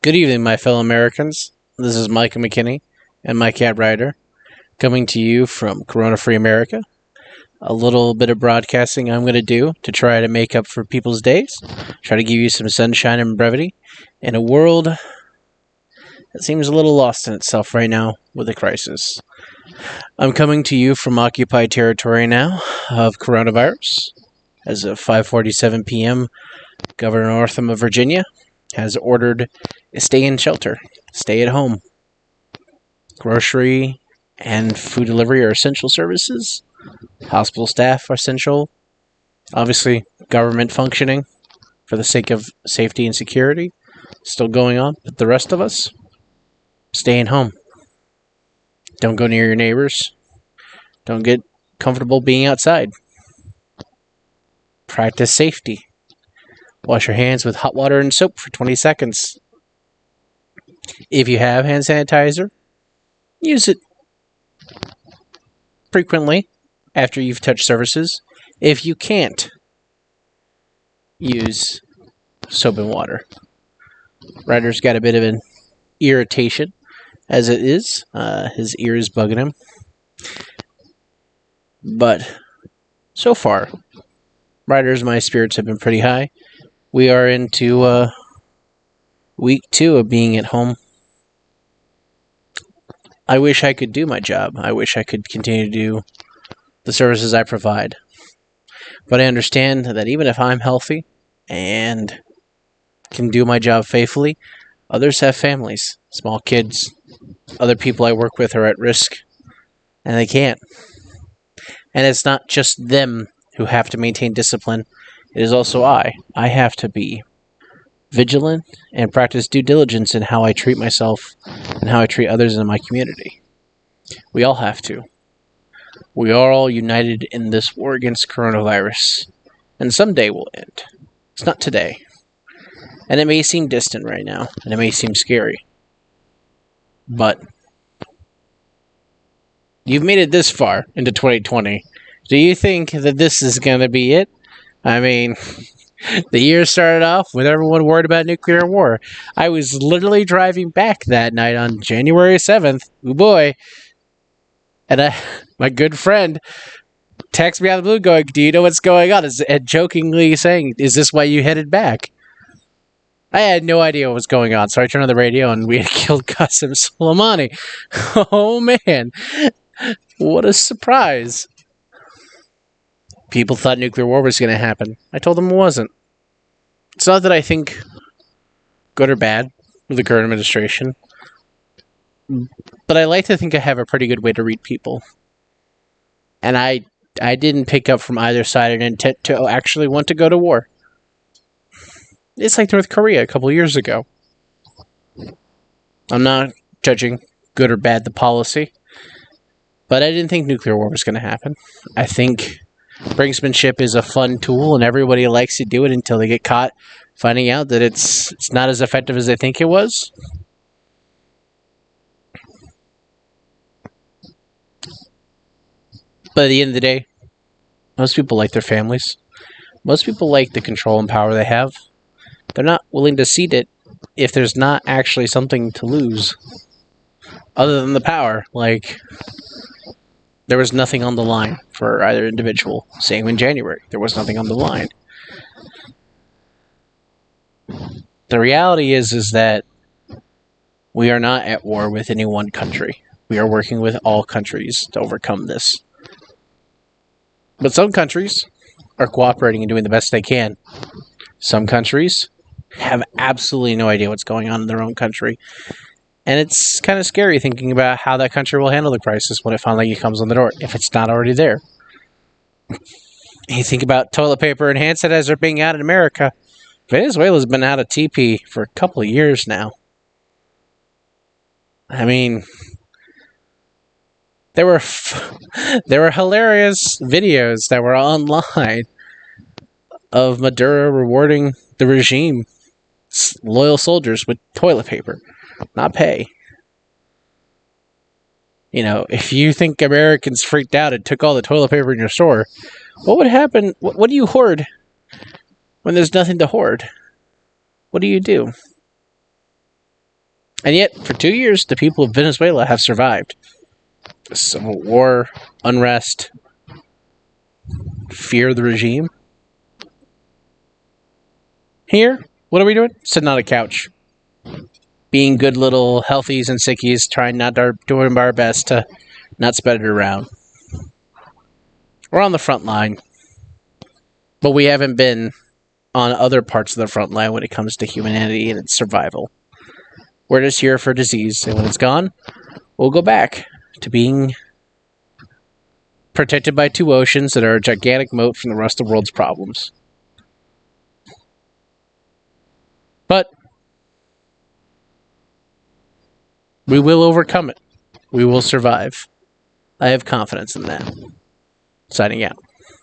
Good evening, my fellow Americans. This is Micah McKinney and my cab rider coming to you from Corona-free America. A little bit of broadcasting I'm going to do to try to make up for people's days, try to give you some sunshine and brevity in a world that seems a little lost in itself right now with the crisis. I'm coming to you from occupied territory now of coronavirus. As of 5:47 p.m., Governor Northam of Virginia has ordered stay in shelter, stay at home. Grocery and food delivery are essential services. Hospital staff are essential. Obviously, government functioning for the sake of safety and security still going on. But the rest of us, staying home. Don't go near your neighbors. Don't get comfortable being outside. Practice safety. Wash your hands with hot water and soap for 20 seconds. If you have hand sanitizer, use it frequently after you've touched surfaces. If you can't, use soap and water. Ryder's got a bit of an irritation as it is. His ear is bugging him. But so far, Ryder's my spirits have been pretty high. We are into week 2 of being at home. I wish I could do my job. I wish I could continue to do the services I provide. But I understand that even if I'm healthy and can do my job faithfully, others have families, small kids, other people I work with are at risk, and they can't. And it's not just them who have to maintain discipline. It is also I. I have to be vigilant and practice due diligence in how I treat myself and how I treat others in my community. We all have to. We are all united in this war against coronavirus, and someday will end. It's not today. And it may seem distant right now, and it may seem scary. But you've made it this far into 2020. Do you think that this is going to be it? I mean, the year started off with everyone worried about nuclear war. I was literally driving back that night on January 7th. Oh boy. And my good friend texted me out of the blue going, "Do you know what's going on?" And jokingly saying, "Is this why you headed back?" I had no idea what was going on, so I turned on the radio and we had killed Qasem Soleimani. Oh man. What a surprise. People thought nuclear war was going to happen. I told them it wasn't. It's not that I think good or bad with the current administration, but I like to think I have a pretty good way to read people. And I didn't pick up from either side an intent to actually want to go to war. It's like North Korea a couple years ago. I'm not judging good or bad the policy, but I didn't think nuclear war was going to happen. I think brinksmanship is a fun tool, and everybody likes to do it until they get caught finding out that it's not as effective as they think it was. But at the end of the day, most people like their families. Most people like the control and power they have. They're not willing to cede it if there's not actually something to lose other than the power. Like, there was nothing on the line for either individual. Same in January. There was nothing on the line. The reality is that we are not at war with any one country. We are working with all countries to overcome this. But some countries are cooperating and doing the best they can. Some countries have absolutely no idea what's going on in their own country. And it's kind of scary thinking about how that country will handle the crisis when it finally comes on the door, if it's not already there. You think about toilet paper and hand sanitizer being out in America. Venezuela's been out of TP for a couple of years now. I mean, there were hilarious videos that were online of Maduro rewarding the regime loyal soldiers with toilet paper, not pay. You know, if you think Americans freaked out and took all the toilet paper in your store, what would happen? What do you hoard when there's nothing to hoard? What do you do? And yet, for 2 years, the people of Venezuela have survived. Civil war, unrest, fear of the regime. Here, what are we doing? Sitting on a couch. Being good little healthies and sickies, doing our best to not spread it around. We're on the front line. But we haven't been on other parts of the front line when it comes to humanity and its survival. We're just here for disease, and when it's gone, we'll go back to being protected by two oceans that are a gigantic moat from the rest of the world's problems. But we will overcome it. We will survive. I have confidence in that. Signing out.